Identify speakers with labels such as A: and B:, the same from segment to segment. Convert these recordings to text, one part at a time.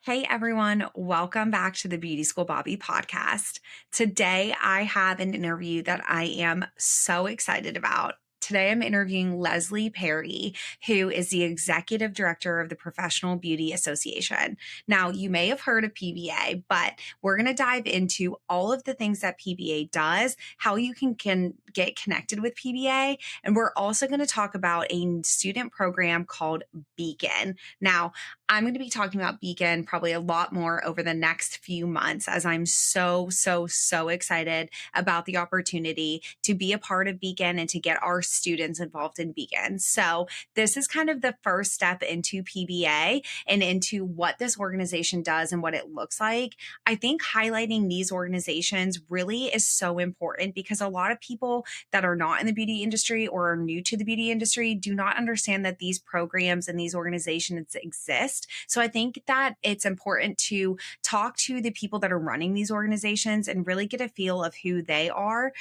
A: Hey everyone, welcome back to the Beauty School Bobby podcast. Today I have an interview that I am so excited about. Today I'm interviewing Leslie Perry, who is the executive director of the Professional Beauty Association. Now, you may have heard of PBA, but we're going to dive into all of the things that PBA does, how you can get connected with PBA, and we're also going to talk about a student program called Beacon. Now, I'm going to be talking about Beacon probably a lot more over the next few months as I'm so excited about the opportunity to be a part of Beacon and to get our students involved in Beacon. So, this is kind of the first step into PBA and into what this organization does and what it looks like. I think highlighting these organizations really is so important because a lot of people that are not in the beauty industry or are new to the beauty industry do not understand that these programs and these organizations exist. So I think that it's important to talk to the people that are running these organizations and really get a feel of who they are,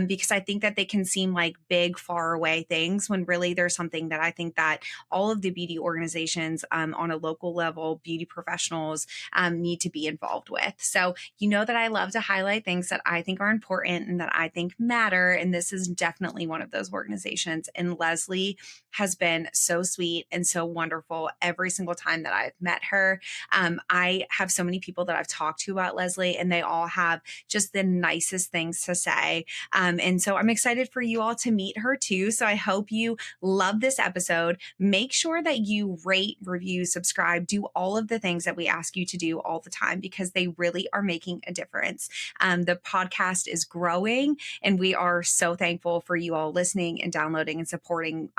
A: because I think that they can seem like big, far away things when really there's something that I think that all of the beauty organizations on a local level, beauty professionals need to be involved with. So you know that I love to highlight things that I think are important and that I think matter. And this is definitely one of those organizations. And Leslie has been so sweet and so wonderful every single time that I've met her. I have so many people that I've talked to about Leslie, and they all have just the nicest things to say. And so I'm excited for you all to meet her too. So I hope you love this episode. Make sure that you rate, review, subscribe, do all of the things that we ask you to do all the time because they really are making a difference. The podcast is growing, and we are so thankful for you all listening and downloading and supporting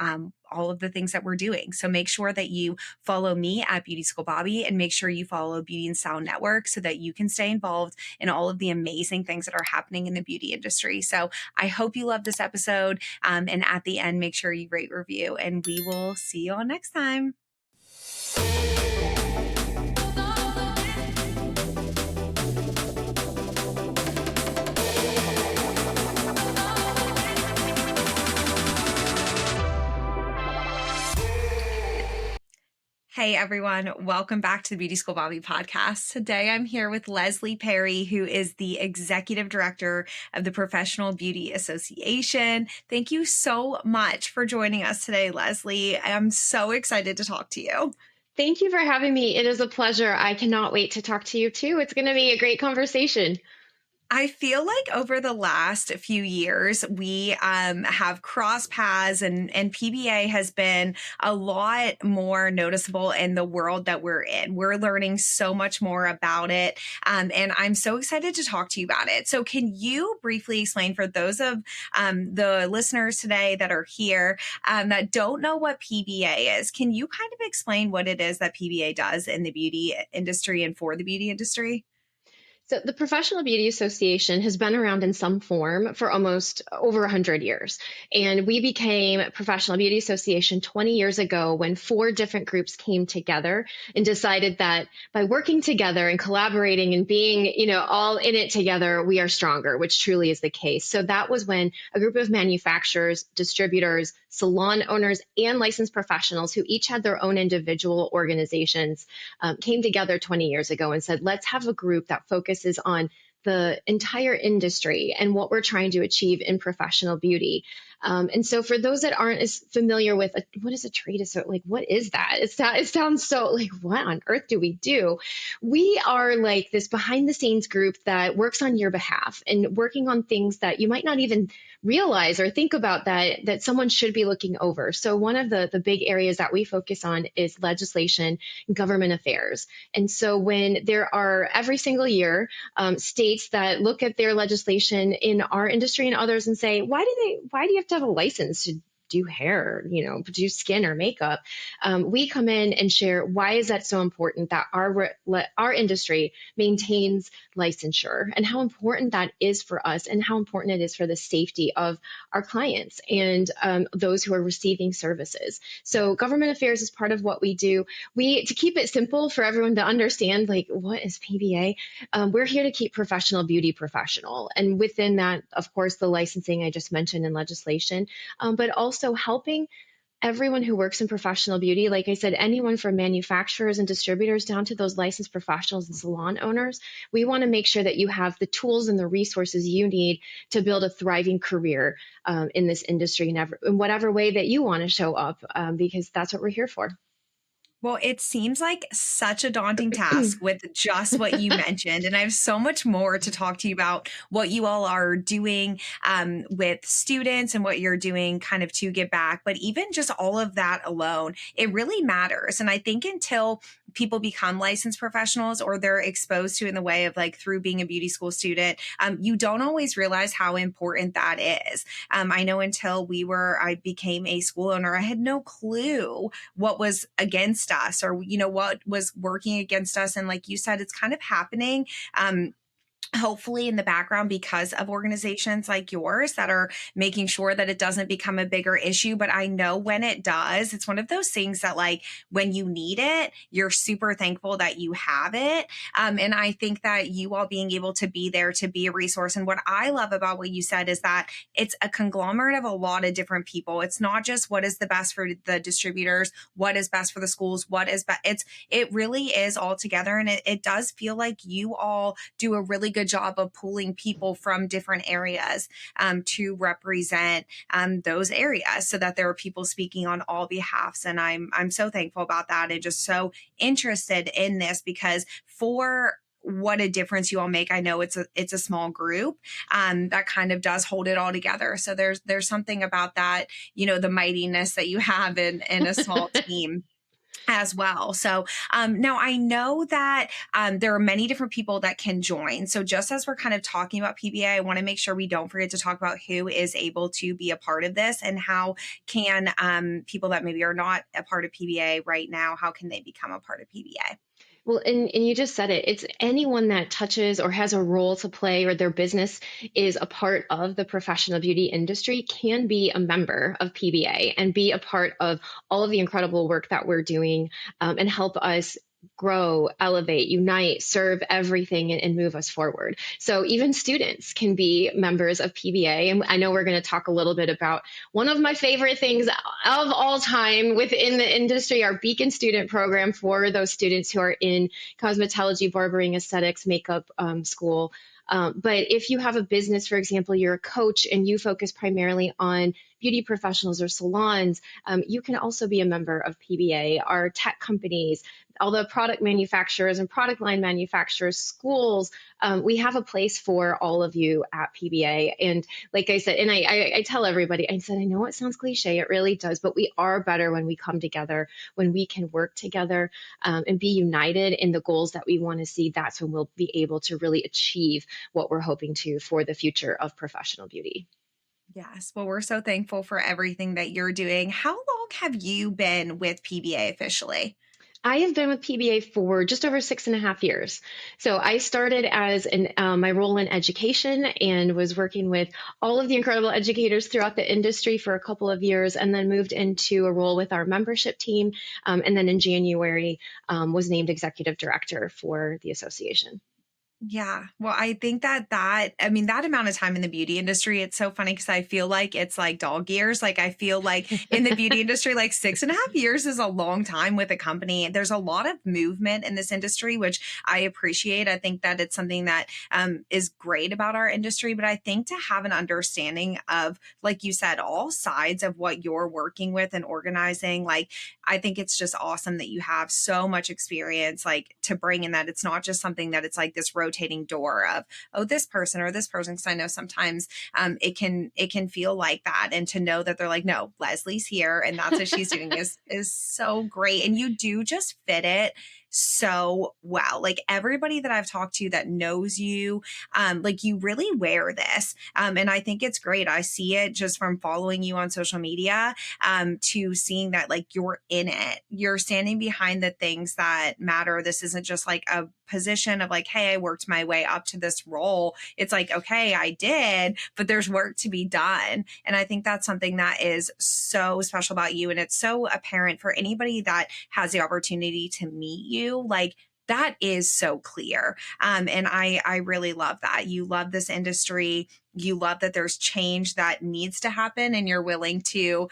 A: all of the things that we're doing. So make sure that you follow me at Beauty School Bobby and make sure you follow Beauty and Sound Network so that you can stay involved in all of the amazing things that are happening in the beauty industry. So I hope you love this episode. And at the end, make sure you rate, review, and we will see you all next time. Hey everyone, welcome back to the Beauty School Bobby podcast. Today I'm here with Leslie Perry, who is the executive director of the Professional Beauty Association. Thank you so much for joining us today, Leslie. I'm so excited to talk to you.
B: Thank you for having me. It is a pleasure. I cannot wait to talk to you too. It's going to be a great conversation.
A: I feel like over the last few years, we have crossed paths and PBA has been a lot more noticeable in the world that we're in. We're learning so much more about it. And I'm so excited to talk to you about it. So can you briefly explain for those of the listeners today that are here that don't know what PBA is, can you kind of explain what it is that PBA does in the beauty industry and for the beauty industry?
B: So, the Professional Beauty Association has been around in some form for almost over 100 years. And we became Professional Beauty Association 20 years ago when four different groups came together and decided that by working together and collaborating and being, all in it together, we are stronger, which truly is the case. So, that was when a group of manufacturers, distributors, salon owners, and licensed professionals who each had their own individual organizations came together 20 years ago and said, let's have a group that focuses on the entire industry and what we're trying to achieve in professional beauty. And so for those that aren't as familiar with what is a trade association, like what is that? It sounds so like, what on earth do we do? We are like this behind the scenes group that works on your behalf and working on things that you might not even realize or think about that someone should be looking over. So one of the big areas that we focus on is legislation and government affairs. And so when there are every single year states that look at their legislation in our industry and others and say, why do you have to have a license to do hair, do skin or makeup? We come in and share why is that so important that our industry maintains licensure and how important that is for us and how important it is for the safety of our clients and those who are receiving services. So government affairs is part of what we do. To keep it simple for everyone to understand, like what is PBA? We're here to keep professional beauty professional. And within that, of course, the licensing I just mentioned and legislation, but also helping everyone who works in professional beauty, like I said, anyone from manufacturers and distributors down to those licensed professionals and salon owners, we want to make sure that you have the tools and the resources you need to build a thriving career in this industry in whatever way that you want to show up, because that's what we're here for.
A: Well, it seems like such a daunting task with just what you mentioned. And I have so much more to talk to you about what you all are doing with students and what you're doing kind of to give back. But even just all of that alone, it really matters. And I think until people become licensed professionals or they're exposed to in the way of like through being a beauty school student, you don't always realize how important that is. I know until I became a school owner, I had no clue what was against us or what was working against us, and like you said, it's kind of happening hopefully in the background because of organizations like yours that are making sure that it doesn't become a bigger issue. But I know when it does, it's one of those things that like when you need it, you're super thankful that you have it. And I think that you all being able to be there to be a resource. And what I love about what you said is that it's a conglomerate of a lot of different people. It's not just what is the best for the distributors, what is best for the schools, what is best. It really is all together. And it does feel like you all do a really good job of pulling people from different areas to represent those areas so that there are people speaking on all behalfs. And I'm so thankful about that and just so interested in this because for what a difference you all make. I know it's a small group that kind of does hold it all together. So there's something about that, the mightiness that you have in a small team as well. So now I know that there are many different people that can join. So just as we're kind of talking about PBA, I want to make sure we don't forget to talk about who is able to be a part of this and how can people that maybe are not a part of PBA right now, how can they become a part of PBA?
B: Well, and you just said it. It's anyone that touches or has a role to play or their business is a part of the professional beauty industry can be a member of PBA and be a part of all of the incredible work that we're doing, and help us grow, elevate, unite, serve everything and move us forward. So even students can be members of PBA. And I know we're going to talk a little bit about one of my favorite things of all time within the industry, our Beacon student program for those students who are in cosmetology, barbering, aesthetics, makeup school. But if you have a business, for example, you're a coach and you focus primarily on beauty professionals or salons, you can also be a member of PBA. Our tech companies, all the product manufacturers and product line manufacturers, schools, we have a place for all of you at PBA. And like I said, and I tell everybody, I said, I know it sounds cliche, it really does, but we are better when we come together, when we can work together and be united in the goals that we want to see. That's when we'll be able to really achieve what we're hoping to for the future of professional beauty.
A: Yes. Well, we're so thankful for everything that you're doing. How long have you been with PBA officially?
B: I have been with PBA for just over 6.5 years. So I started as my role in education and was working with all of the incredible educators throughout the industry for a couple of years, and then moved into a role with our membership team. And then in January, was named executive director for the association.
A: Yeah. Well, I think that amount of time in the beauty industry, it's so funny because I feel like it's like dog years. Like I feel like in the beauty industry, like 6.5 years is a long time with a company. There's a lot of movement in this industry, which I appreciate. I think that it's something that is great about our industry. But I think to have an understanding of, like you said, all sides of what you're working with and organizing, like I think it's just awesome that you have so much experience, like to bring in that it's not just something that it's like this rotating door of, oh, this person or this person. Cause I know sometimes it can feel like that. And to know that they're like, no, Leslie's here and that's what she's doing is so great. And you do just fit it so well. Like everybody that I've talked to that knows you, like you really wear this. And I think it's great. I see it just from following you on social media to seeing that like you're in it. You're standing behind the things that matter. This isn't just like a position of like, hey, I worked my way up to this role. It's like, okay, I did, but there's work to be done. And I think that's something that is so special about you. And it's so apparent for anybody that has the opportunity to meet you. Like That is so clear. And I really love that. You love this industry. You love that there's change that needs to happen and you're willing to,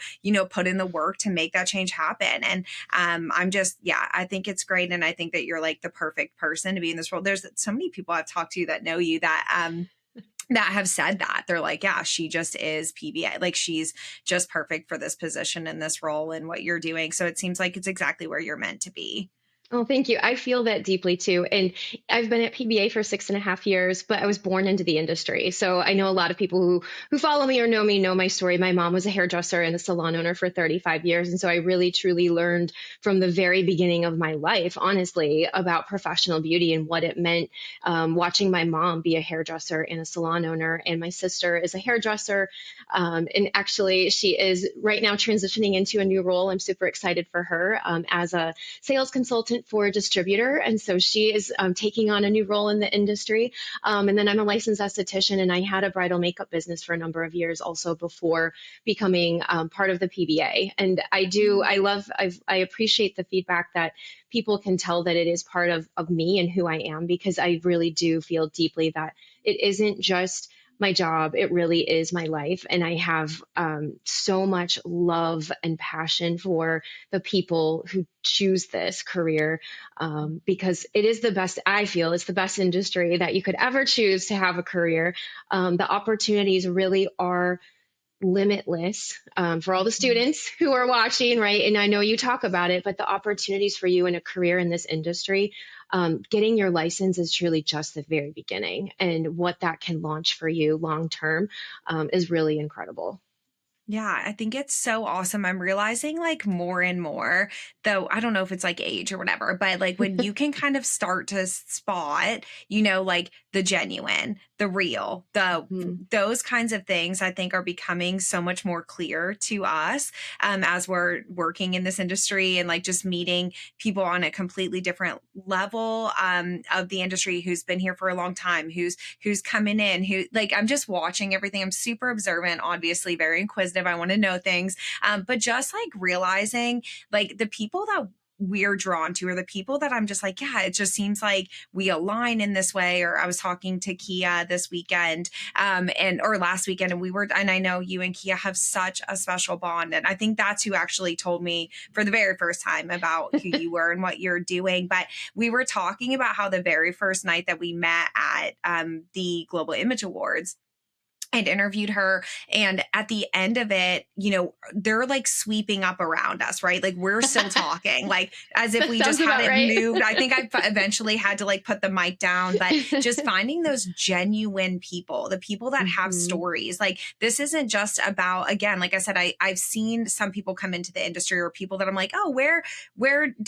A: put in the work to make that change happen. And I'm just, yeah, I think it's great. And I think that you're like the perfect person to be in this role. There's so many people I've talked to that know you that have said that. They're like, yeah, she just is PBA. Like she's just perfect for this position and this role and what you're doing. So it seems like it's exactly where you're meant to be.
B: Oh, thank you. I feel that deeply too. And I've been at PBA for 6.5 years, but I was born into the industry. So I know a lot of people who follow me or know me know my story. My mom was a hairdresser and a salon owner for 35 years. And so I really truly learned from the very beginning of my life, honestly, about professional beauty and what it meant, watching my mom be a hairdresser and a salon owner. And my sister is a hairdresser. And actually, she is right now transitioning into a new role. I'm super excited for her as a sales consultant for a distributor. And so she is taking on a new role in the industry. And then I'm a licensed esthetician, and I had a bridal makeup business for a number of years also before becoming part of the PBA. And I appreciate the feedback that people can tell that it is part of me and who I am, because I really do feel deeply that it isn't just my job. It really is my life. And I have so much love and passion for the people who choose this career, because it is the best. I feel it's the best industry that you could ever choose to have a career. The opportunities really are limitless, for all the students who are watching, right? And I know you talk about it, but the opportunities for you in a career in this industry, getting your license is truly just the very beginning. And what that can launch for you long term is really incredible.
A: Yeah, I think it's so awesome. I'm realizing like more and more, though I don't know if it's like age or whatever, but like when you can kind of start to spot, like the genuine, the real,
B: Mhm.
A: those kinds of things I think are becoming so much more clear to us as we're working in this industry and like just meeting people on a completely different level of the industry who's been here for a long time, who's coming in, who like I'm just watching everything. I'm super observant, obviously very inquisitive. I want to know things. But just like realizing like the people that we're drawn to, or the people that I'm just like, yeah, it just seems like we align in this way. Or I was talking to Kia this weekend, or last weekend, and I know you and Kia have such a special bond. And I think that's who actually told me for the very first time about who you were and what you're doing. But we were talking about how the very first night that we met at the Global Image Awards, I'd interviewed her. And at the end of it, they're like sweeping up around us, right? Like we're still talking, like as if
B: That
A: we just
B: sounds about
A: hadn't
B: right.
A: moved. I think eventually had to like put the mic down, but just finding those genuine people, the people that have
B: Mhm.
A: stories. Like this isn't just about, again, like I said, I've seen some people come into the industry or people that I'm like, oh,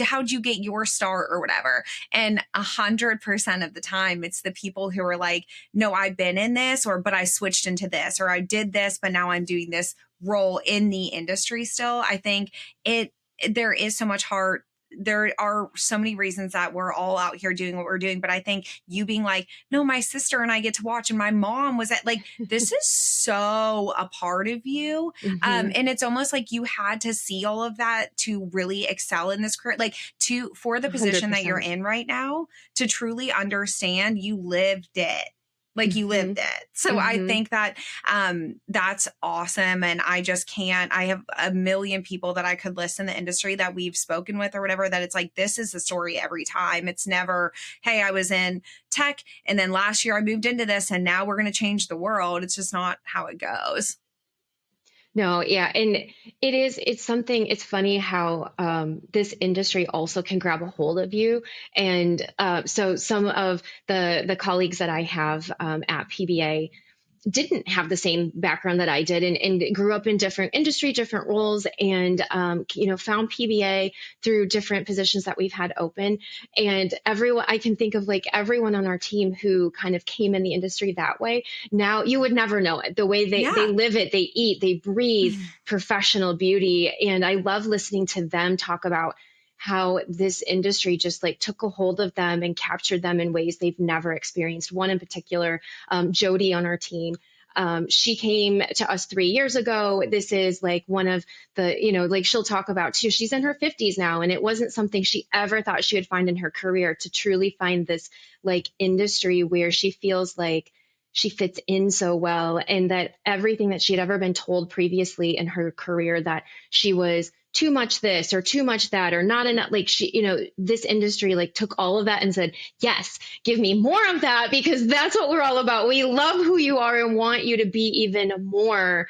A: how'd you get your start or whatever? And 100% of the time, it's the people who are like, no, I've been in this, but I switched into this, or I did this, but now I'm doing this role in the industry still. I think it, there is so much heart. There are so many reasons that we're all out here doing what we're doing. But I think you being like, no, my sister and I get to watch, and my mom was at like, this is so a part of you.
B: Mhm.
A: And it's almost like you had to see all of that to really excel in this career, like for the position that you're
B: 100%.
A: in right now, to truly understand you lived it, like you lived
B: Mhm.
A: it. So I
B: Mhm.
A: think that that's awesome. And I just can't, I have a million people that I could list in the industry that we've spoken with or whatever, that it's like, this is the story every time. It's never, hey, I was in tech and then last year I moved into this and now we're going to change the world. It's just not how it goes.
B: No, yeah, and it's something. It's funny how this industry also can grab a hold of you, and so some of the colleagues that I have at PBA didn't have the same background that I did, and grew up in different industry, different roles, and found PBA through different positions that we've had open. And everyone, I can think of like everyone on our team who kind of came in the industry that way. Now you would never know it. The way they
A: Yeah.
B: live it, they eat, they breathe professional beauty. And I love listening to them talk about how this industry just like took a hold of them and captured them in ways they've never experienced. One in particular, Jody on our team. She came to us 3 years ago. This is like one of the, like she'll talk about too, she's in her 50s now, and it wasn't something she ever thought she would find in her career, to truly find this like industry where she feels like she fits in so well, and that everything that she had ever been told previously in her career, that she was too much this or too much that or not enough, like she, this industry like took all of that and said, yes, give me more of that, because that's what we're all about. We love who you are and want you to be even more,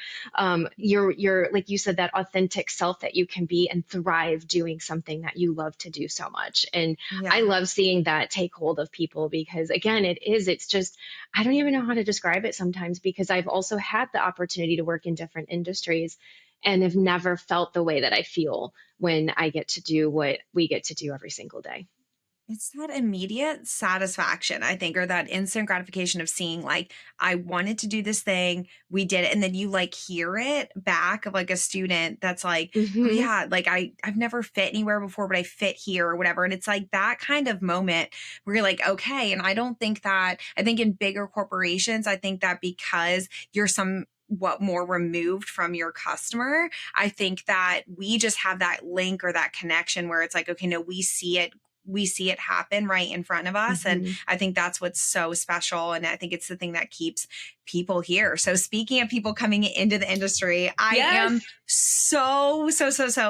B: your like you said, that authentic self that you can be and thrive doing something that you love to do so much. And I
A: Yeah.
B: love seeing that take hold of people, because again, it's just, I don't even know how to describe it sometimes, because I've also had the opportunity to work in different industries and have never felt the way that I feel when I get to do what we get to do every single day.
A: It's that immediate satisfaction, I think, or that instant gratification of seeing, like, I wanted to do this thing, we did it. And then you like hear it back of like a student that's like, oh,
B: Hmm.
A: yeah, like I've never fit anywhere before, but I fit here or whatever. And it's like that kind of moment where you're like, okay. And I think in bigger corporations, I think that because you're what more removed from your customer, I think that we just have that link or that connection where it's like, okay, no, we see it happen right in front of us. And
B: Hmm.
A: I think that's what's so special. And I think it's the thing that keeps people here. So speaking of people coming into the industry, I
B: Yes.
A: am so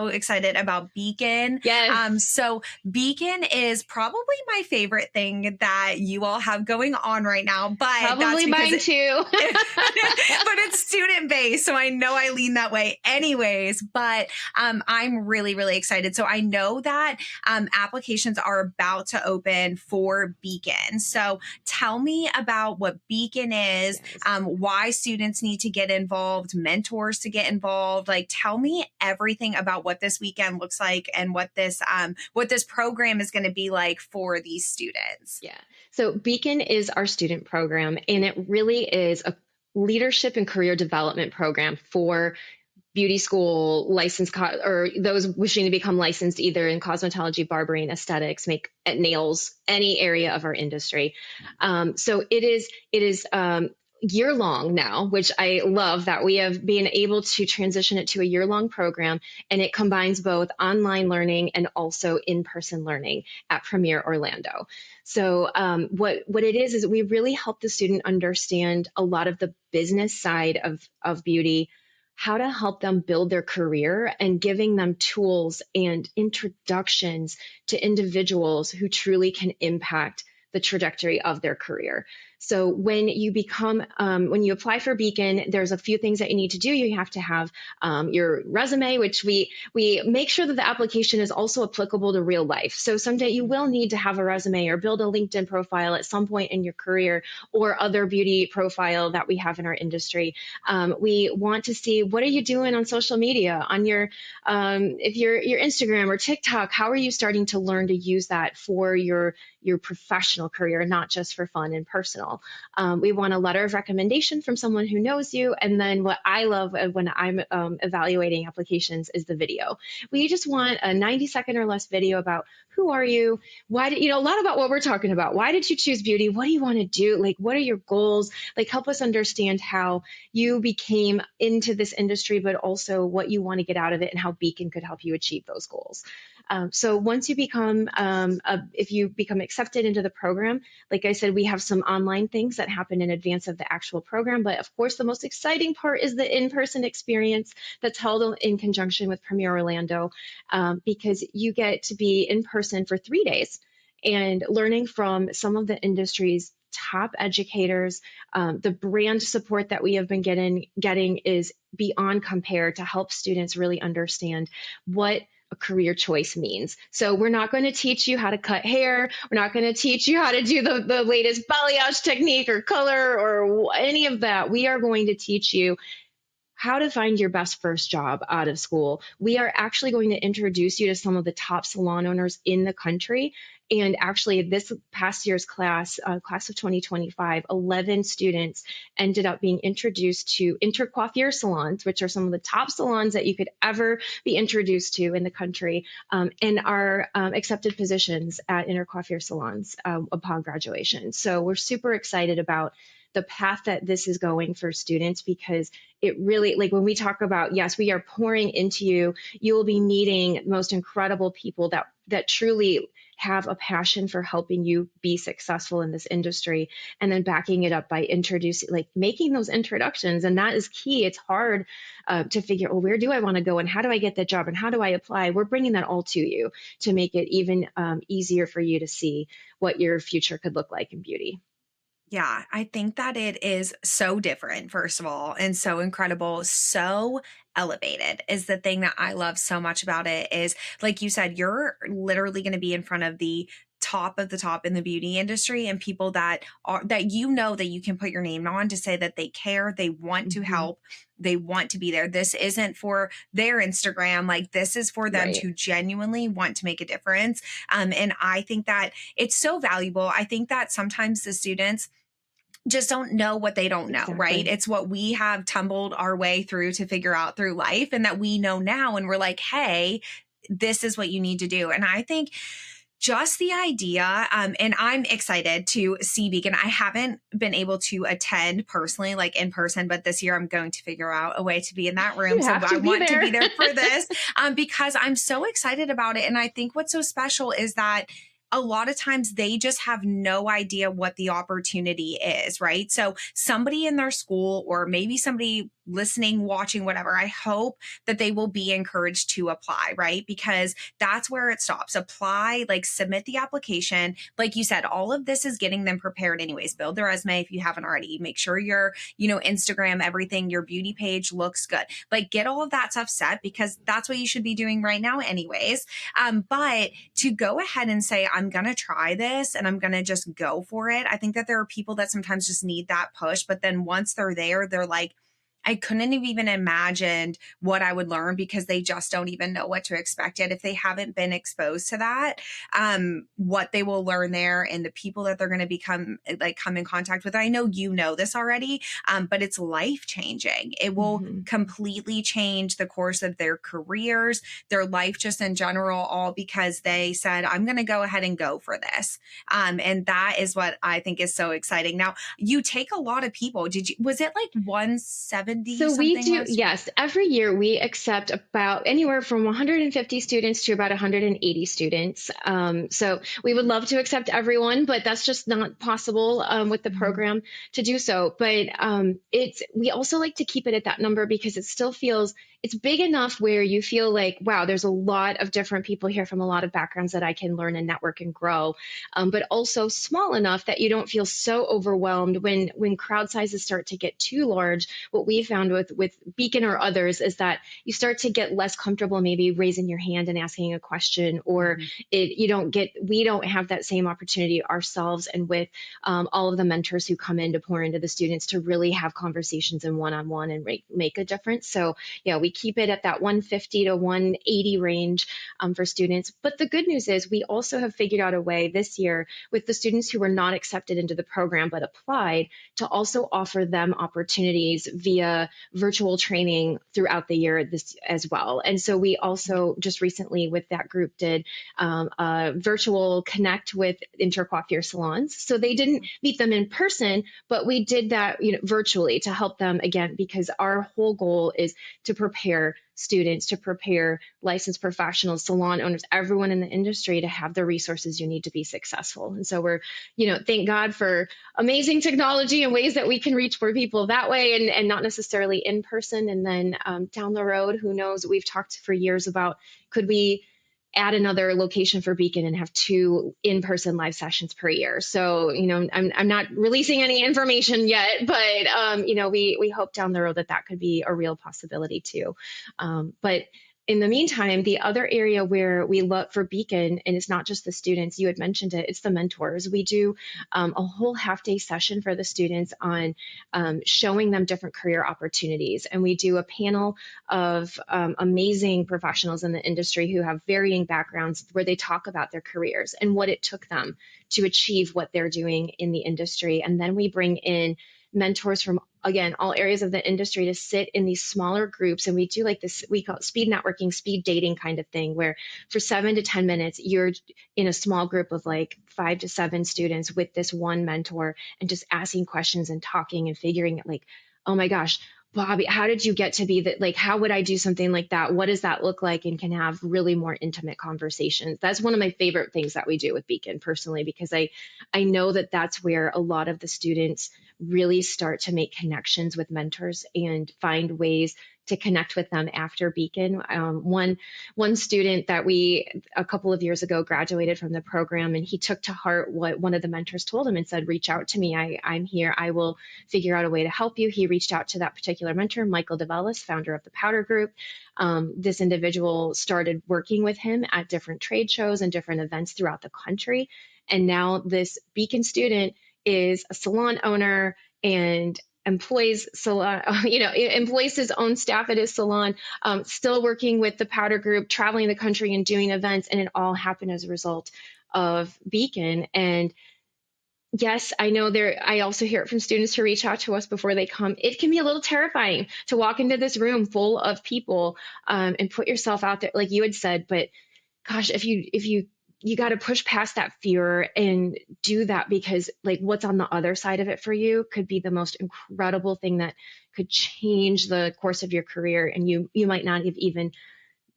A: excited about Beacon.
B: Yes.
A: So Beacon is probably my favorite thing that you all have going on right now, but that's
B: Probably
A: because
B: mine too.
A: but it's student based. So I know I lean that way anyways, but I'm really excited. So I know that applications are about to open for Beacon. So tell me about what Beacon is,
B: Yes.
A: why students need to get involved, mentors to get involved. Like, tell me everything about what this weekend looks like and what this program is going to be like for these students.
B: Yeah. So Beacon is our student program, and it really is a leadership and career development program for beauty school or those wishing to become licensed either in cosmetology, barbering, aesthetics, make nails, any area of our industry. So it is year long now, which I love that we have been able to transition it to a year long program, and it combines both online learning and also in person learning at Premier Orlando. So what it is we really help the student understand a lot of the business side of beauty, how to help them build their career, and giving them tools and introductions to individuals who truly can impact the trajectory of their career. So when you apply for Beacon, there's a few things that you need to do. You have to have your resume, which we make sure that the application is also applicable to real life. So someday you will need to have a resume or build a LinkedIn profile at some point in your career, or other beauty profile that we have in our industry. We want to see, what are you doing on social media, on if your Instagram or TikTok. How are you starting to learn to use that for your professional career, not just for fun and personal? We want a letter of recommendation from someone who knows you. And then what I love when I'm evaluating applications is the video. We just want a 90-second or less video about, who are you? Why did a lot about what we're talking about? Why did you choose beauty? What do you want to do? Like, what are your goals? Like, help us understand how you became into this industry, but also what you want to get out of it and how Beacon could help you achieve those goals. So once you become, if you become accepted into the program, like I said, we have some online things that happen in advance of the actual program. But of course, the most exciting part is the in-person experience that's held in conjunction with Premier Orlando, because you get to be in person for 3 days and learning from some of the industry's top educators. The brand support that we have been getting is beyond compare to help students really understand what a career choice means. So we're not going to teach you how to cut hair. We're not going to teach you how to do the latest balayage technique or color or any of that. We are going to teach you how to find your best first job out of school. We are actually going to introduce you to some of the top salon owners in the country. And actually, this past year's class of 2025, 11 students ended up being introduced to intercoiffure salons, which are some of the top salons that you could ever be introduced to in the country, and are accepted positions at intercoiffure salons upon graduation. So we're super excited about the path that this is going for students, because it really, like when we talk about, yes, we are pouring into you, you will be meeting most incredible people that truly have a passion for helping you be successful in this industry, and then backing it up by introducing, like making those introductions. And that is key. It's hard to figure, well, where do I want to go and how do I get that job and how do I apply? We're bringing that all to you to make it even easier for you to see what your future could look like in beauty.
A: Yeah, I think that it is so different, first of all, and so incredible, so elevated is the thing that I love so much about it is like you said, you're literally going to be in front of the top in the beauty industry and people that are that you know that you can put your name on to say that they care, they want to
B: Hmm.
A: help, they want to be there. This isn't for their Instagram, like this is for them
B: Right.
A: to genuinely want to make a difference. And I think that it's so valuable. I think that sometimes the students just don't know what they don't know, right?
B: Exactly.
A: It's what we have tumbled our way through to figure out through life and that we know now. And we're like, hey, this is what you need to do. And I think just the idea, and I'm excited to see Beacon. I haven't been able to attend personally, like in person, but this year I'm going to figure out a way to be in that room.
B: You
A: So
B: have
A: I
B: to be
A: want to
B: there.
A: be there for this because I'm so excited about it. And I think what's so special is that a lot of times they just have no idea what the opportunity is, right? So somebody in their school or maybe somebody listening, watching, whatever, I hope that they will be encouraged to apply, right? Because that's where it stops. Apply, like submit the application. Like you said, all of this is getting them prepared anyways. Build their resume if you haven't already. Make sure your, Instagram, everything, your beauty page looks good. Like get all of that stuff set because that's what you should be doing right now anyways. But to go ahead and say, I'm going to try this and I'm going to just go for it. I think that there are people that sometimes just need that push, but then once they're there, they're like, I couldn't have even imagined what I would learn because they just don't even know what to expect yet. If they haven't been exposed to that, what they will learn there and the people that they're going to become like come in contact with. I know you know this already, but it's life changing. It will
B: Hmm.
A: completely change the course of their careers, their life just in general, all because they said, I'm going to go ahead and go for this. And that is what I think is so exciting. Now, you take a lot of people. Was it like 170
B: So we
A: something
B: do,
A: last year?
B: yes, every year we accept about anywhere from 150 students to about 180 students. So we would love to accept everyone, but that's just not possible with the
A: Mhm.
B: program to do so. But we also like to keep it at that number because it still feels it's big enough where you feel like, wow, there's a lot of different people here from a lot of backgrounds that I can learn and network and grow. But also small enough that you don't feel so overwhelmed when crowd sizes start to get too large. What we found with Beacon or others is that you start to get less comfortable maybe raising your hand and asking a question, or
A: Mhm.
B: we don't have that same opportunity ourselves, and with all of the mentors who come in to pour into the students to really have conversations in one-on-one and make a difference. So yeah, we keep it at that 150 to 180 range for students. But the good news is we also have figured out a way this year with the students who were not accepted into the program but applied to also offer them opportunities via virtual training throughout the year this as well. And so we also just recently with that group did a virtual connect with intercoiffure salons. So they didn't meet them in person, but we did that virtually to help them again, because our whole goal is to prepare students, to prepare licensed professionals, salon owners, everyone in the industry to have the resources you need to be successful. And so we're, thank God for amazing technology and ways that we can reach more people that way, and not necessarily in person. And then down the road, who knows? We've talked for years about, could we add another location for Beacon and have 2 in-person live sessions per year. So, I'm not releasing any information yet, but, we hope down the road that could be a real possibility too. But in the meantime, the other area where we look for Beacon, and it's not just the students, you had mentioned it, it's the mentors. We do a whole half-day session for the students on showing them different career opportunities. And we do a panel of amazing professionals in the industry who have varying backgrounds where they talk about their careers and what it took them to achieve what they're doing in the industry. And then we bring in mentors from again, all areas of the industry to sit in these smaller groups. And we do like this, we call it speed networking, speed dating kind of thing, where for 7 to 10 minutes, you're in a small group of like 5 to 7 students with this one mentor and just asking questions and talking and figuring it like, oh my gosh, Bobbi, how did you get to be that? Like, how would I do something like that? What does that look like? And can have really more intimate conversations. That's one of my favorite things that we do with Beacon personally, because I know that that's where a lot of the students really start to make connections with mentors and find ways to connect with them after Beacon. One student that we a couple of years ago graduated from the program, and he took to heart what one of the mentors told him and said, "Reach out to me. I'm here. I will figure out a way to help you." He reached out to that particular mentor, Michael DeVellis, founder of the Powder Group. This individual started working with him at different trade shows and different events throughout the country, and now this Beacon student is a salon owner and employs salon, employs his own staff at his salon, still working with the Powder Group, traveling the country and doing events. And it all happened as a result of Beacon. And yes, I know I also hear it from students who reach out to us before they come. It can be a little terrifying to walk into this room full of people, and put yourself out there, like you had said, but gosh, if you got to push past that fear and do that, because like what's on the other side of it for you could be the most incredible thing that could change the course of your career. And you might not have even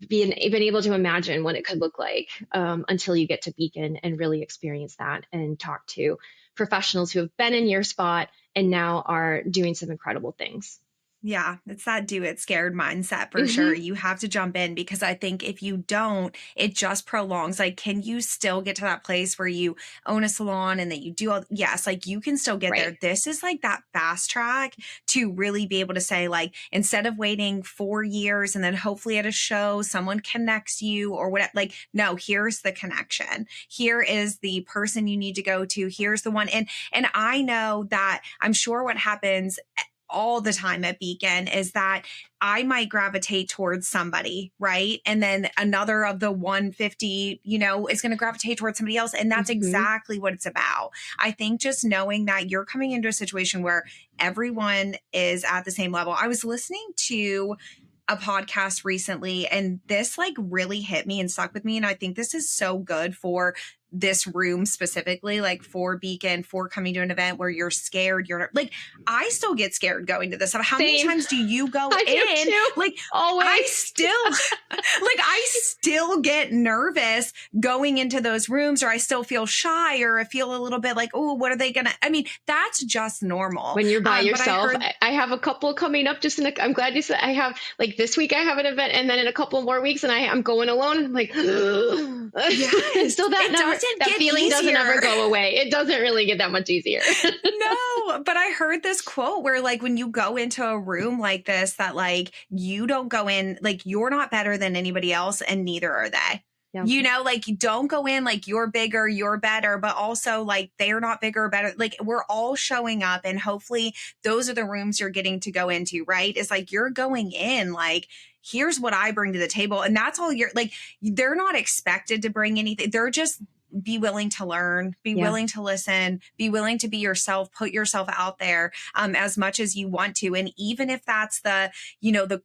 B: been able to imagine what it could look like, until you get to Beacon and really experience that and talk to professionals who have been in your spot and now are doing some incredible things.
A: Yeah, it's that do it scared mindset for sure.
B: Hmm.
A: You have to jump in because I think if you don't, it just prolongs. Like, can you still get to that place where you own a salon and that you do all, yes, like you can still get
B: Right.
A: there. This is like that fast track to really be able to say, like, instead of waiting 4 years and then hopefully at a show, someone connects you or whatever, like, no, here's the connection. Here is the person you need to go to. Here's the one. And I know that I'm sure what happens all the time at Beacon is that I might gravitate towards somebody, right? And then another of the 150, is going to gravitate towards somebody else. And that's
B: Hmm.
A: exactly what it's about. I think just knowing that you're coming into a situation where everyone is at the same level. I was listening to a podcast recently and this like really hit me and stuck with me. And I think this is so good for this room specifically, like for Beacon, for coming to an event where you're scared. You're like, I still get scared going to this. How many
B: Same.
A: times do you go
B: I do
A: in?
B: too.
A: Like, I
B: Always.
A: still, like, I still get nervous going into those rooms, or I still feel shy, or I feel a little bit like, oh, what are they gonna? I mean, that's just normal.
B: When you're by
A: But I
B: yourself.
A: heard,
B: I have a couple coming up just I'm glad you said. I have like this week I have an event, and then in a couple more weeks and I'm going alone. I'm like, and
A: yes,
B: still
A: it doesn't
B: that
A: get
B: feeling doesn't ever
A: easier.
B: go away. It doesn't really get that much easier.
A: No, but I heard this quote where like when you go into a room like this, that like you don't go in like you're not better than anybody else and neither are they.
B: Yeah.
A: Like you don't go in like you're bigger, you're better, but also like they're not bigger or better. Like we're all showing up and hopefully those are the rooms you're getting to go into, right? It's like you're going in like here's what I bring to the table. And that's all you're like, they're not expected to bring anything. They're just be willing to learn, be
B: Yeah.
A: willing to listen, be willing to be yourself, put yourself out there as much as you want to. And even if that's the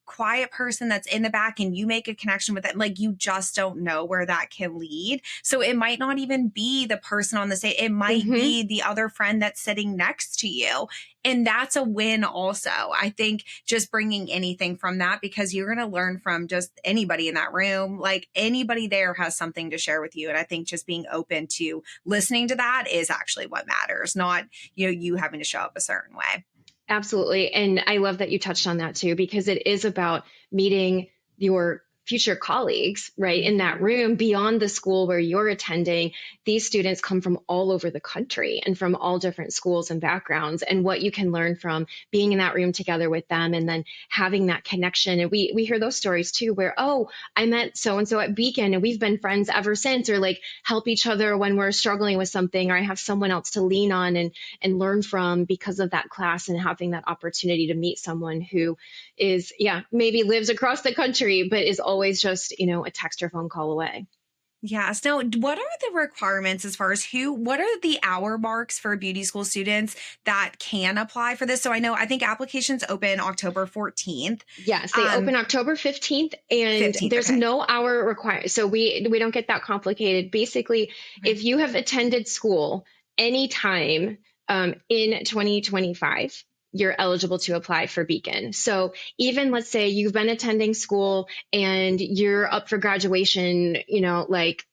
A: quiet person that's in the back and you make a connection with it, like you just don't know where that can lead. So it might not even be the person on the stage. It might
B: Hmm.
A: be the other friend that's sitting next to you. And that's a win also. I think just bringing anything from that, because you're going to learn from just anybody in that room. Like anybody there has something to share with you. And I think just being open to listening to that is actually what matters, not, you having to show up a certain way.
B: Absolutely. And I love that you touched on that too, because it is about meeting your future colleagues, right, in that room beyond the school where you're attending. These students come from all over the country and from all different schools and backgrounds, and what you can learn from being in that room together with them and then having that connection. And we hear those stories too, where, oh, I met so-and-so at Beacon and we've been friends ever since, or like help each other when we're struggling with something, or I have someone else to lean on and learn from because of that class, and having that opportunity to meet someone who is, maybe lives across the country, but is always just, a text or phone call away.
A: Yes. Now, what are the requirements as far as what are the hour marks for beauty school students that can apply for this? So I know, I think applications open October 14th,
B: Yes, they open October 15th, and
A: 15th.
B: there's
A: Okay.
B: no hour required. So we don't get that complicated. Basically,
A: Okay.
B: if you have attended school anytime in 2025, you're eligible to apply for Beacon. So even let's say you've been attending school and you're up for graduation, like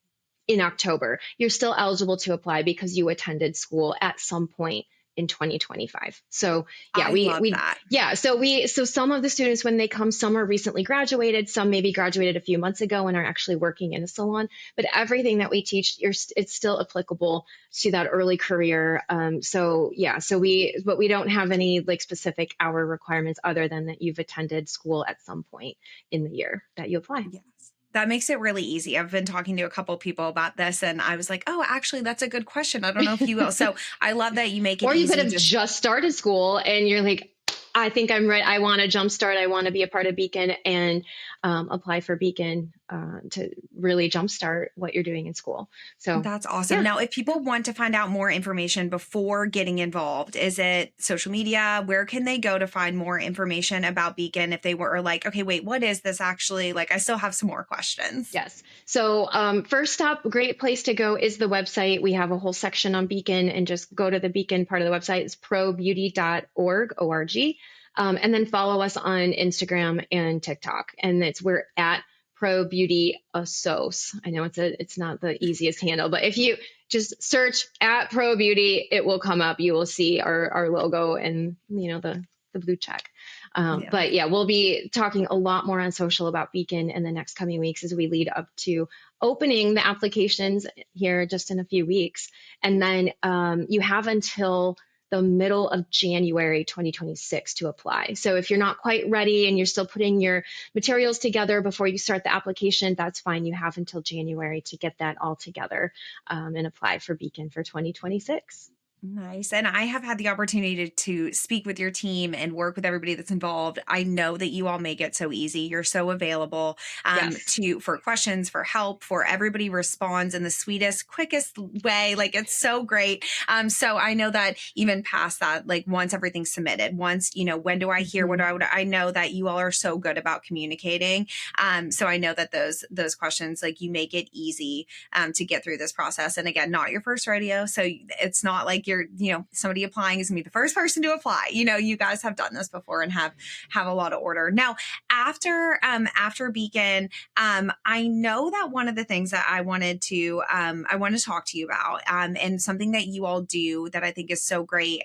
B: in October, you're still eligible to apply because you attended school at some point in 2025. So yeah,
A: I love
B: we
A: that.
B: yeah, so some of the students when they come, some are recently graduated, some maybe graduated a few months ago and are actually working in a salon. But everything that we teach, it's still applicable to that early career. So yeah, but we don't have any like specific hour requirements other than that you've attended school at some point in the year that you apply.
A: Yes. That makes it really easy. I've been talking to a couple people about this and I was like, "Oh, actually that's a good question. I don't know if you will." So, I love that you make it
B: Or you could
A: easy
B: have
A: just
B: just started school and you're like, I think I'm ready. I want to jumpstart. I want to be a part of Beacon and apply for Beacon to really jumpstart what you're doing in school. So,
A: That's awesome.
B: yeah.
A: Now, if people want to find out more information before getting involved, is it social media? Where can they go to find more information about Beacon if they were like, okay, wait, what is this actually? Like, I still have some more questions.
B: Yes. So, first up, great place to go is the website. We have a whole section on Beacon, and just go to the Beacon part of the website. It's probeauty.org, O-R-G. And then follow us on Instagram and TikTok. And we're at Pro Beauty Assos. I know it's not the easiest handle, but if you just search at Pro Beauty, it will come up. You will see our logo and the blue check.
A: Yeah.
B: But yeah, we'll be talking a lot more on social about Beacon in the next coming weeks as we lead up to opening the applications here just in a few weeks. And then you have until the middle of January 2026 to apply. So if you're not quite ready and you're still putting your materials together before you start the application, that's fine. You have until January to get that all together and apply for Beacon for 2026.
A: Nice. And I have had the opportunity to speak with your team and work with everybody that's involved. I know that you all make it so easy. You're so available
B: Yes.
A: to for questions, for help, for everybody responds in the sweetest, quickest way. Like it's so great. So I know that even past that, like once everything's submitted, once, when do I hear
B: Mhm.
A: I know that you all are so good about communicating. So I know that those questions, like you make it easy to get through this process. And again, not your first rodeo. So it's not like you're, somebody applying is gonna be the first person to apply. You guys have done this before and have a lot of order. Now, after Beacon, I know that one of the things that I want to talk to you about, and something that you all do that I think is so great,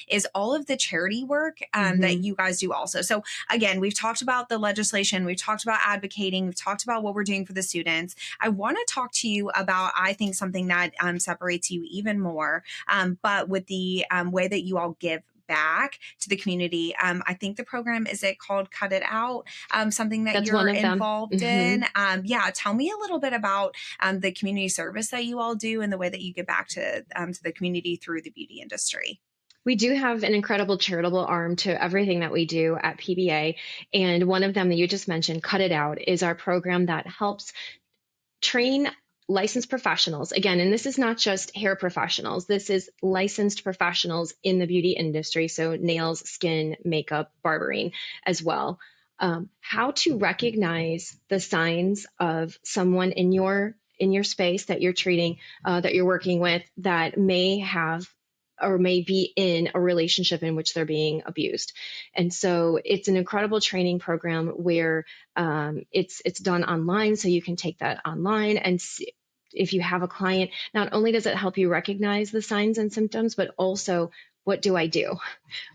A: is all of the charity work that
B: Mhm.
A: you guys do also. So again, we've talked about the legislation, we've talked about advocating, we've talked about what we're doing for the students. I want to talk to you about, I think, something that separates you even more, but with the way that you all give back to the community. I think the program, is it called Cut It Out? Something that
B: That's
A: you're
B: one of them.
A: involved in.
B: Mhm.
A: Yeah, tell me a little bit about the community service that you all do and the way that you give back to the community through the beauty industry.
B: We do have an incredible charitable arm to everything that we do at PBA. And one of them that you just mentioned, Cut It Out, is our program that helps train licensed professionals. Again, and this is not just hair professionals, this is licensed professionals in the beauty industry. So, nails, skin, makeup, barbering as well. How to recognize the signs of someone in your space that you're treating, that you're working with, that may have or may be in a relationship in which they're being abused. And so it's an incredible training program where it's done online, so you can take that online and see, if you have a client, not only does it help you recognize the signs and symptoms, but also what do I do?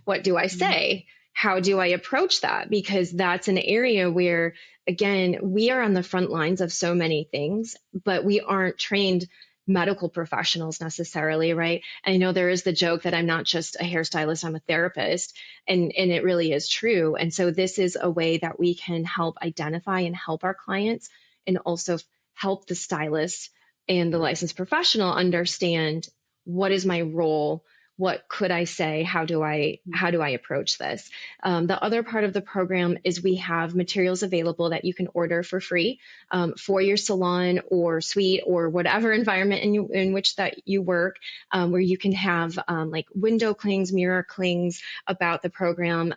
B: What do I say? How do I approach that? Because that's an area where, again, we are on the front lines of so many things, but we aren't trained medical professionals necessarily, right? I know there is the joke that I'm not just a hairstylist, I'm a therapist, and it really is true. And so this is a way that we can help identify and help our clients, and also help the stylist and the licensed professional understand what is my role, what could I say? How do I approach this? The other part of the program is we have materials available that you can order for free for your salon or suite or whatever environment in which that you work, where you can have like window clings, mirror clings about the program.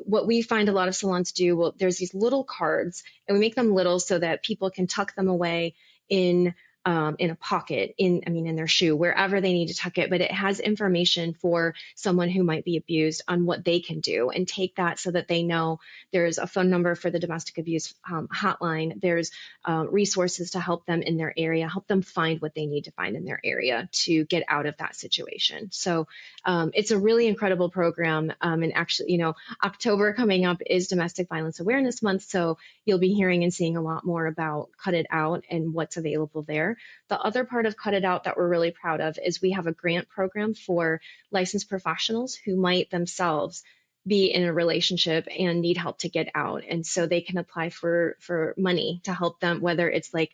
B: What we find a lot of salons do, well, there's these little cards, and we make them little so that people can tuck them away in a pocket, in their shoe, wherever they need to tuck it. But it has information for someone who might be abused on what they can do, and take that so that they know there's a phone number for the domestic abuse hotline. There's resources to help them in their area, help them find what they need to find in their area to get out of that situation. So it's a really incredible program. And actually, October coming up is Domestic Violence Awareness Month. So you'll be hearing and seeing a lot more about Cut It Out and what's available there. The other part of Cut It Out that we're really proud of is we have a grant program for licensed professionals who might themselves be in a relationship and need help to get out. And so they can apply for money to help them, whether it's like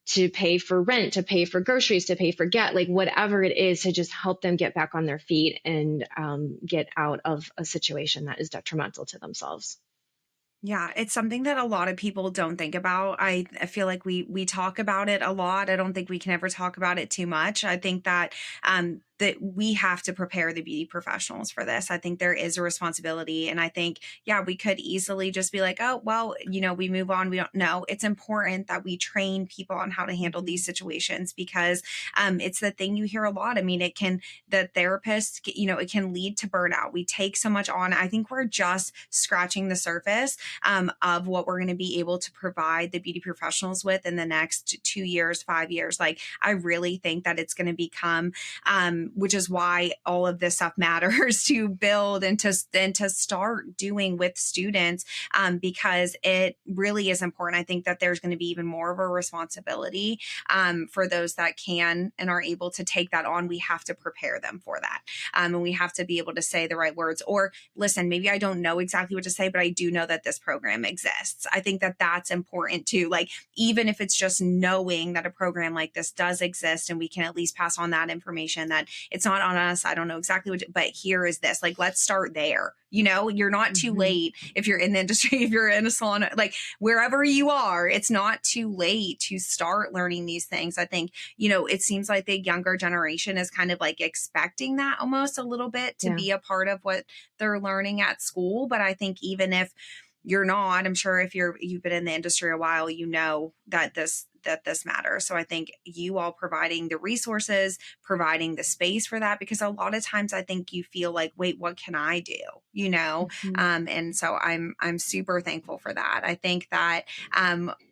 B: to pay for rent, to pay for groceries, to pay for like whatever it is, to just help them get back on their feet and get out of a situation that is detrimental to themselves.
A: Yeah, it's something that a lot of people don't think about. I feel like we talk about it a lot. I don't think we can ever talk about it too much. I think that we have to prepare the beauty professionals for this. I think there is a responsibility, and I think yeah, we could easily just be like, "Oh, well, we move on. We don't know." It's important that we train people on how to handle these situations, because it's the thing you hear a lot. I mean, the therapist, it can lead to burnout. We take so much on. I think we're just scratching the surface of what we're going to be able to provide the beauty professionals with in the next 2 years, 5 years. Like, I really think that it's going to become, which is why all of this stuff matters to build and to start doing with students, because it really is important. I think that there's going to be even more of a responsibility for those that can and are able to take that on. We have to prepare them for that. And we have to be able to say the right words, or listen, maybe I don't know exactly what to say, but I do know that this program exists. I think that that's important too. Like, even if it's just knowing that a program like this does exist, and we can at least pass on that information, that it's not on us. I don't know exactly but here is this. Like, let's start there. You're not too late if you're in the industry, if you're in a salon, like wherever you are, it's not too late to start learning these things. I think, it seems like the younger generation is kind of like expecting that almost a little bit to
B: Yeah.
A: be a part of what they're learning at school. But I think even if you're not, I'm sure if you've been in the industry a while, that this matters. So I think you all providing the resources, providing the space for that, because a lot of times I think you feel like, wait, what can I do? And so I'm super thankful for that. I think that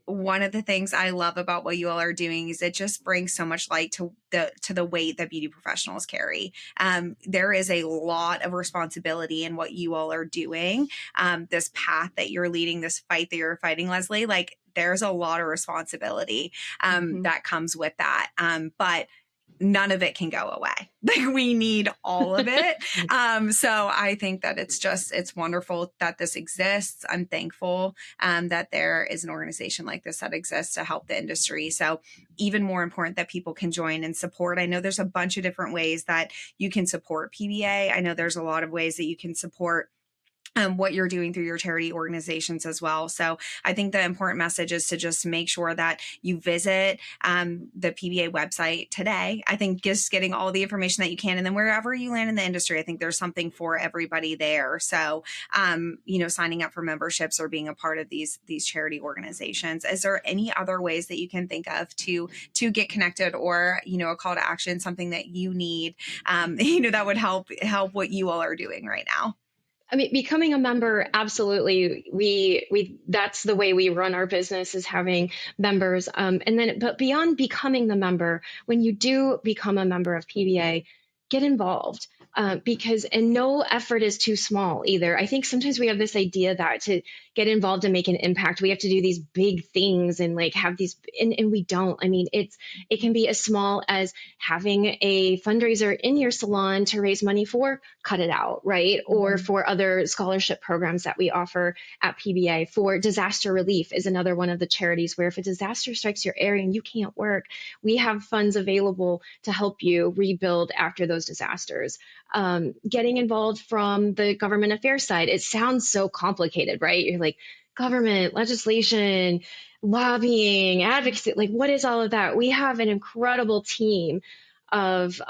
A: one of the things I love about what you all are doing is it just brings so much light to the weight that beauty professionals carry. There is a lot of responsibility in what you all are doing. This path that you're leading, this fight that you're fighting, Leslie, like there's a lot of responsibility that comes with that. But none of it can go away. Like, we need all of it. So I think that it's wonderful that this exists. I'm thankful that there is an organization like this that exists to help the industry. So even more important that people can join and support. I know there's a bunch of different ways that you can support PBA. I know there's a lot of ways that you can support what you're doing through your charity organizations as well. So I think the important message is to just make sure that you visit the PBA website today. I think just getting all the information that you can, and then wherever you land in the industry, I think there's something for everybody there. So, signing up for memberships or being a part of these charity organizations. Is there any other ways that you can think of to get connected, or, a call to action, something that you need, that would help what you all are doing right now?
B: I mean, becoming a member, absolutely. We that's the way we run our business, is having members. But beyond becoming the member, when you do become a member of PBA, get involved. And no effort is too small either. I think sometimes we have this idea that to get involved and make an impact, we have to do these big things and like have these, and we don't. I mean, it can be as small as having a fundraiser in your salon to raise money for Cut It Out, right? Or for other scholarship programs that we offer at PBA. For disaster relief is another one of the charities where if a disaster strikes your area and you can't work, we have funds available to help you rebuild after those those disasters. Getting involved from the government affairs side, it sounds so complicated, right? You're like, government, legislation, lobbying, advocacy, like what is all of that? We have an incredible team of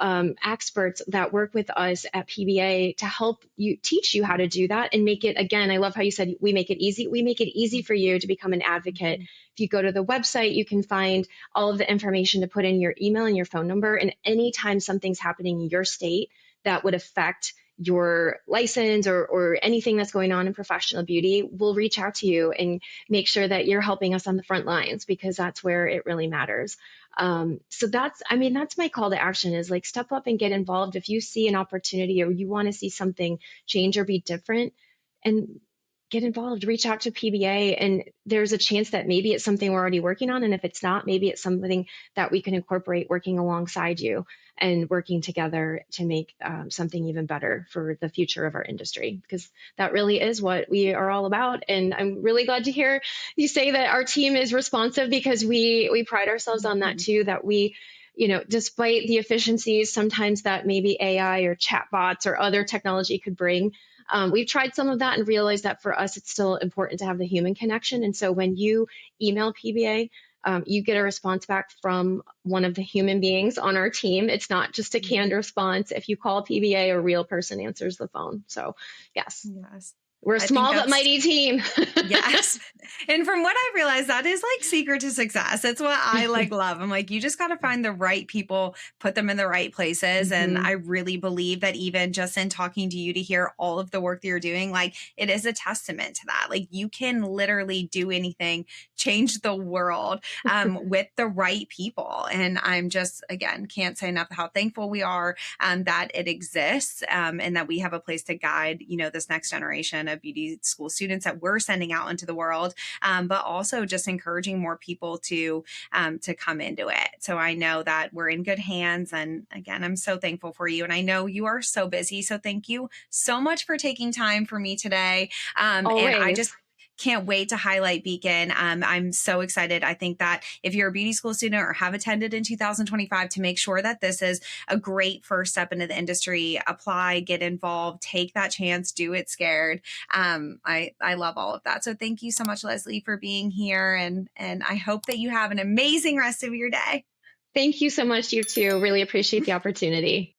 B: experts that work with us at PBA to help you teach you how to do that and make it, again, I love how you said we make it easy. We make it easy for you to become an advocate. If you go to the website, you can find all of the information to put in your email and your phone number. And anytime something's happening in your state that would affect your license or anything that's going on in professional beauty, we'll reach out to you and make sure that you're helping us on the front lines, because that's where it really matters. So that's, I mean, that's my call to action, is like step up and get involved. If you see an opportunity or you want to see something change or be different, and get involved, reach out to PBA. And there's a chance that maybe it's something we're already working on. And if it's not, maybe it's something that we can incorporate working alongside you and working together to make something even better for the future of our industry, because that really is what we are all about. And I'm really glad to hear you say that our team is responsive, because we pride ourselves on that
A: Mhm.
B: too, that we, you know, despite the efficiencies sometimes that maybe AI or chatbots or other technology could bring, we've tried some of that and realized that for us, it's still important to have the human connection. And so when you email PBA, you get a response back from one of the human beings on our team. It's not just a canned response. If you call PBA, a real person answers the phone. So, yes,
A: Yes.
B: we're a
A: I think
B: small but
A: that's
B: mighty team.
A: Yes. And from what I realized, that is like secret to success. It's what I like love. I'm like, you just got to find the right people, put them in the right places. And
B: Hmm.
A: I really believe that even just in talking to you to hear all of the work that you're doing, like it is a testament to that. Like you can literally do anything, change the world with the right people. And I'm just, again, can't say enough how thankful we are that it exists and that we have a place to guide, you know, this next generation of beauty school students that we're sending out into the world, but also just encouraging more people to come into it. So I know that we're in good hands. And again, I'm so thankful for you. And I know you are so busy. So thank you so much for taking time for me today. And I
B: Always.
A: just can't wait to highlight Beacon. I'm so excited. I think that if you're a beauty school student or have attended in 2025, to make sure that this is a great first step into the industry, apply, get involved, take that chance, do it scared. I love all of that. So thank you so much, Leslie, for being here. And I hope that you have an amazing rest of your day.
B: Thank you so much, you too. Really appreciate the opportunity.